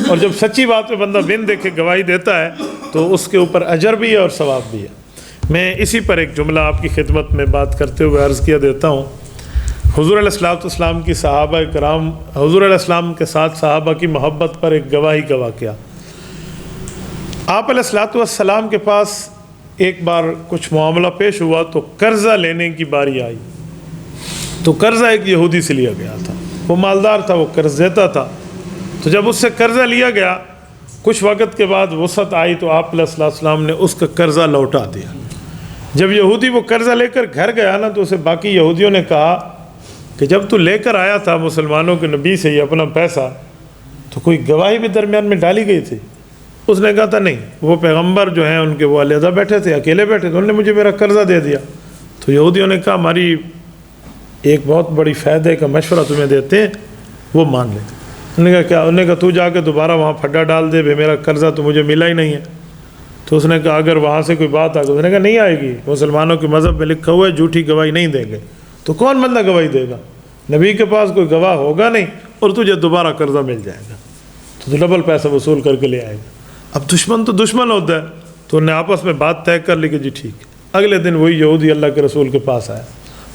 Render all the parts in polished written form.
اور جب سچی بات پہ بندہ بن دیکھے گواہی دیتا ہے تو اس کے اوپر اجر بھی ہے اور ثواب بھی ہے۔ میں اسی پر ایک جملہ آپ کی خدمت میں بات کرتے ہوئے عرض کیا دیتا ہوں۔ حضور علیہ السلام کی صحابہ کرام، حضور علیہ السلام کے ساتھ صحابہ کی محبت پر ایک گواہی کا واقعہ۔ آپ علیہ السلام کے پاس ایک بار کچھ معاملہ پیش ہوا تو قرضہ لینے کی باری آئی، تو قرضہ ایک یہودی سے لیا گیا تھا، وہ مالدار تھا، وہ قرض دیتا تھا۔ تو جب اس سے قرضہ لیا گیا، کچھ وقت کے بعد وسعت آئی تو آپ علیہ السلام نے اس کا قرضہ لوٹا دیا۔ جب یہودی وہ قرضہ لے کر گھر گیا نا تو اسے باقی یہودیوں نے کہا کہ جب تو لے کر آیا تھا مسلمانوں کے نبی سے یہ اپنا پیسہ تو کوئی گواہی بھی درمیان میں ڈالی گئی تھی؟ اس نے کہا تھا نہیں، وہ پیغمبر جو ہیں ان کے وہ علیحدہ بیٹھے تھے، اکیلے بیٹھے تھے، انہوں نے مجھے میرا قرضہ دے دیا۔ تو یہودیوں نے کہا ہماری ایک بہت بڑی فائدے کا مشورہ تمہیں دیتے ہیں، وہ مان لے۔ انہوں نے کہا کیا؟ انہوں نے کہا تو جا کے دوبارہ وہاں پھڈا ڈال دے، میرا قرضہ تو مجھے ملا ہی نہیں ہے۔ تو اس نے کہا اگر وہاں سے کوئی بات آ گئی، اس نے کہا نہیں آئے گی، مسلمانوں کے مذہب میں لکھا ہوا ہے جھوٹی گواہی نہیں دیں گے۔ تو کون بندہ گواہی دے گا؟ نبی کے پاس کوئی گواہ ہوگا نہیں اور تجھے دوبارہ قرضہ مل جائے گا تو ڈبل پیسہ وصول کر کے لے آئے گا۔ اب دشمن تو دشمن ہوتا ہے، تو انہیں آپس میں بات طے کر لی کہ جی ٹھیک ہے۔ اگلے دن وہی یہودی اللہ کے رسول کے پاس آیا۔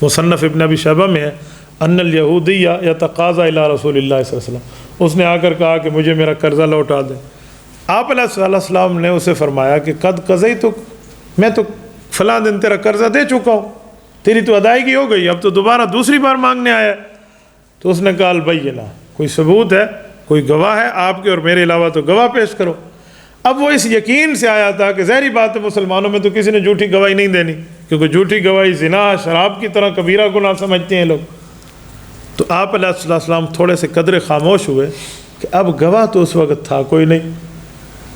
مصنف ابن ابی شیبہ میں ہے ان الیہودی یتقاضی الی رسول اللہ صلی اللہ علیہ وسلم، اس نے آ کر کہا کہ مجھے میرا قرضہ لوٹا دے۔ آپ علیہ السلام نے اسے فرمایا کہ قد قضیتک، میں تو فلاں دن تیرا قرضہ دے چکا ہوں، تیری تو ادائیگی ہو گئی، اب تو دوبارہ دوسری بار مانگنے آیا۔ تو اس نے کہا البینہ، کوئی ثبوت ہے، کوئی گواہ ہے آپ کے اور میرے علاوہ تو گواہ پیش کرو۔ اب وہ اس یقین سے آیا تھا کہ ظاہری بات ہے مسلمانوں میں تو کسی نے جھوٹی گواہی نہیں دینی، کیونکہ جھوٹی گواہی زنا شراب کی طرح کبیرہ گناہ سمجھتے ہیں لوگ۔ تو آپ علیہ السلام تھوڑے سے قدرے خاموش ہوئے کہ اب گواہ تو اس وقت تھا کوئی نہیں۔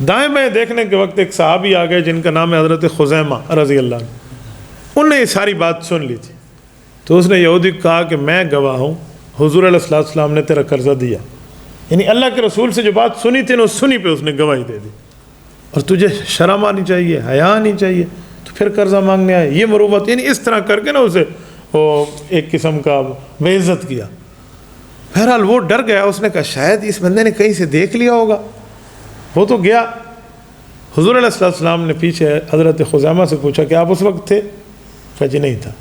دائیں بائیں دیکھنے کے وقت ایک صحابی آ گئے جن کا نام ہے حضرت خزیمہ رضی اللہ عنہ، انہوں نے یہ ساری بات سن لی تھی۔ تو اس نے یہودی کو کہا کہ میں گواہ ہوں، حضور علیہ السلام نے تیرا قرضہ دیا، یعنی اللہ کے رسول سے جو بات سنی تھی نا اس سنی پہ اس نے گواہی دے دی، اور تجھے شرم آنی چاہیے، حیا آنی چاہیے، تو پھر قرضہ مانگنے آئے، یہ مروت، یعنی اس طرح کر کے نا اسے وہ ایک قسم کا بے عزت کیا۔ بہرحال وہ ڈر گیا، اس نے کہا شاید اس بندے نے کہیں سے دیکھ لیا ہوگا۔ وہ تو گیا، حضور علیہ السلام نے پیچھے حضرت خزیمہ سے پوچھا کہ آپ اس وقت تھے؟ کہا جی نہیں تھا۔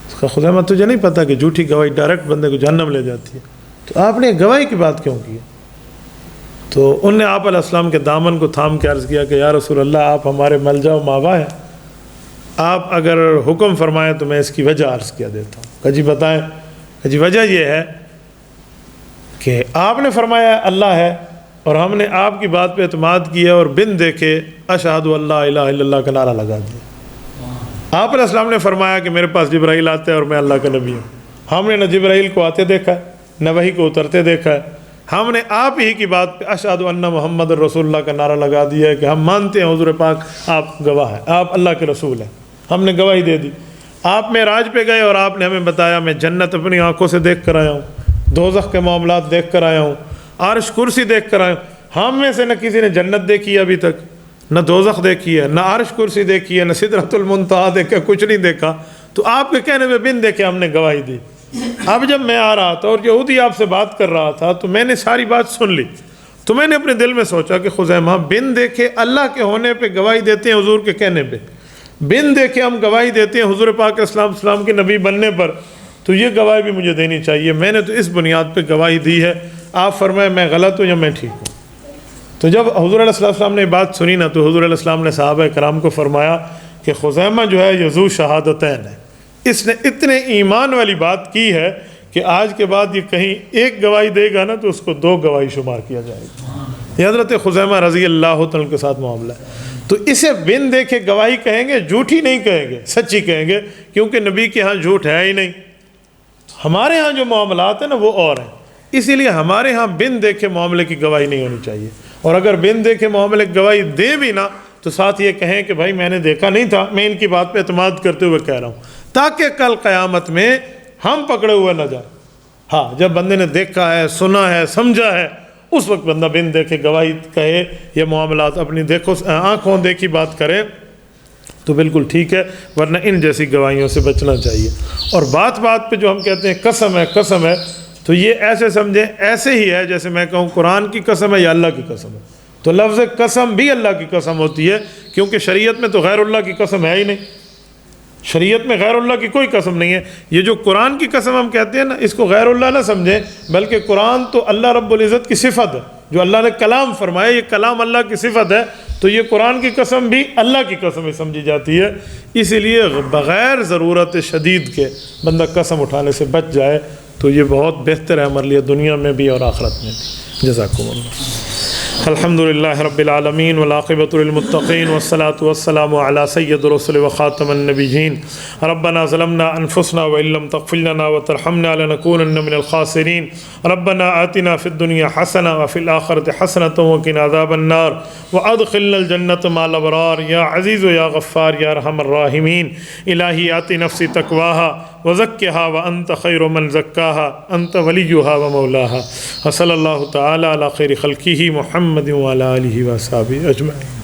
اس کا خزیمہ تجھے نہیں پتا کہ جھوٹی گواہی ڈائریکٹ بندے کو جہنم لے جاتی ہے، تو آپ نے گواہی کی بات کیوں کی؟ تو ان نے آپ علیہ السلام کے دامن کو تھام کے عرض کیا کہ یا رسول اللہ آپ ہمارے ملجا و ماوا ہیں، آپ اگر حکم فرمائیں تو میں اس کی وجہ عرض کیا دیتا ہوں۔ کہا جی بتائیں۔ کہا جی وجہ یہ ہے کہ آپ نے فرمایا اللہ ہے اور ہم نے آپ کی بات پہ اعتماد کیا اور بن دیکھے اشہد اللہ الہ الا اللہ کا نعرہ لگا دیا۔ آپ علیہ السلام نے فرمایا کہ میرے پاس جبرائیل آتے ہیں اور میں اللہ کا نبی ہوں، ہم نے نہ جبرائیل کو آتے دیکھا ہے نہ وحی کو اترتے دیکھا ہے، ہم نے آپ ہی کی بات پہ اشہد ان محمد رسول اللہ کا نعرہ لگا دیا ہے کہ ہم مانتے ہیں حضور پاک آپ گواہ ہیں، آپ اللہ کے رسول ہیں، ہم نے گواہی دے دی۔ آپ معراج پہ گئے اور آپ نے ہمیں بتایا میں جنت اپنی آنکھوں سے دیکھ کر آیا ہوں، دوزخ کے معاملات دیکھ کر آیا ہوں، عرش کرسی دیکھ کر آیا ہوں۔ ہم میں سے نہ کسی نے جنت دیکھی ہے ابھی تک، نہ دوزخ دیکھی ہے، نہ عرش کرسی دیکھی ہے، نہ سدرۃ المنتہا دیکھا، کچھ نہیں دیکھا، تو آپ کے کہنے میں بن دیکھے ہم نے گواہی دی۔ اب جب میں آ رہا تھا اور یہودی آپ سے بات کر رہا تھا تو میں نے ساری بات سن لی، تو میں نے اپنے دل میں سوچا کہ خزیمہ بن دیکھے اللہ کے ہونے پہ گواہی دیتے ہیں حضور کے کہنے پہ، بن دیکھے ہم گواہی دیتے ہیں حضور پاک السلام کے نبی بننے پر، تو یہ گواہی بھی مجھے دینی چاہیے، میں نے تو اس بنیاد پہ گواہی دی ہے، آپ فرمائیں میں غلط ہوں یا میں ٹھیک ہوں۔ تو جب حضور علیہ السلام نے بات سنی نا تو حضور علیہ السلام نے صحابہ کرام کو فرمایا کہ خزیمہ جو ہے یذو شہادتین ہے، اس نے اتنے ایمان والی بات کی ہے کہ آج کے بعد یہ کہیں ایک گواہی دے گا نا تو اس کو 2 گواہی شمار کیا جائے گا۔ یہ حضرت خزیمہ رضی اللہ عنہ کے ساتھ معاملہ ہے۔ تو اسے بن دیکھے گواہی کہیں گے، جھوٹی نہیں کہیں گے، سچی کہیں گے، کیونکہ نبی کے ہاں جھوٹ ہے ہی نہیں۔ ہمارے ہاں جو معاملات ہیں نا وہ اور ہیں، اسی لیے ہمارے ہاں بن دیکھے معاملے کی گواہی نہیں ہونی چاہیے، اور اگر بن دیکھے معاملے کی گواہی دیں بھی نا تو ساتھ یہ کہیں کہ بھائی میں نے دیکھا نہیں تھا، میں ان کی بات پہ اعتماد کرتے ہوئے کہہ رہا ہوں، تاکہ کل قیامت میں ہم پکڑے ہوئے نہ جائیں۔ ہاں جب بندے نے دیکھا ہے، سنا ہے، سمجھا ہے، اس وقت بندہ بن دیکھے گواہی کہے، یہ معاملات اپنی دیکھو آنکھوں دیکھی بات کرے تو بالکل ٹھیک ہے، ورنہ ان جیسی گواہیوں سے بچنا چاہیے۔ اور بات بات پہ جو ہم کہتے ہیں قسم ہے قسم ہے، تو یہ ایسے سمجھیں ایسے ہی ہے جیسے میں کہوں قرآن کی قسم ہے یا اللہ کی قسم ہے، تو لفظ قسم بھی اللہ کی قسم ہوتی ہے، کیونکہ شریعت میں تو غیر اللہ کی قسم ہے ہی نہیں، شریعت میں غیر اللہ کی کوئی قسم نہیں ہے۔ یہ جو قرآن کی قسم ہم کہتے ہیں نا، اس کو غیر اللہ نہ سمجھیں، بلکہ قرآن تو اللہ رب العزت کی صفت ہے، جو اللہ نے کلام فرمایا یہ کلام اللہ کی صفت ہے، تو یہ قرآن کی قسم بھی اللہ کی قسم ہی سمجھی جاتی ہے۔ اسی لیے بغیر ضرورت شدید کے بندہ قسم اٹھانے سے بچ جائے تو یہ بہت بہتر ہے ہمارے لیے، دنیا میں بھی اور آخرت میں بھی۔ جزاکم اللہ۔ الحمدللہ رب العالمین والعاقبۃ للمتقین والصلاة والسلام علی سید الرسل وخاتم النبیین۔ ربنا ظلمنا انفسنا وان لم تغفر لنا وترحمنا لنکونن من الخاسرین۔ ربنا آتنا فی الدنیا حسنہ وفی الآخرۃ حسنۃ وقنا عذاب النار وادخلنا الجنۃ مع الابرار یا عزیز یا غفار یا ارحم الراحمین۔ الہی آت نفسی تقواها وزکھا وانت خیر من زکاہا انت ولیہا ومولاہا۔ وصلی اللہ تعالی علی خیر خلقہ محمد وعلی آلہ وصحبہ اجمعین۔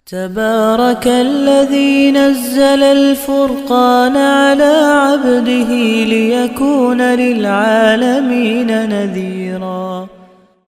تبارك الذي نزل الفرقان على عبده ليكون للعالمين نذيرا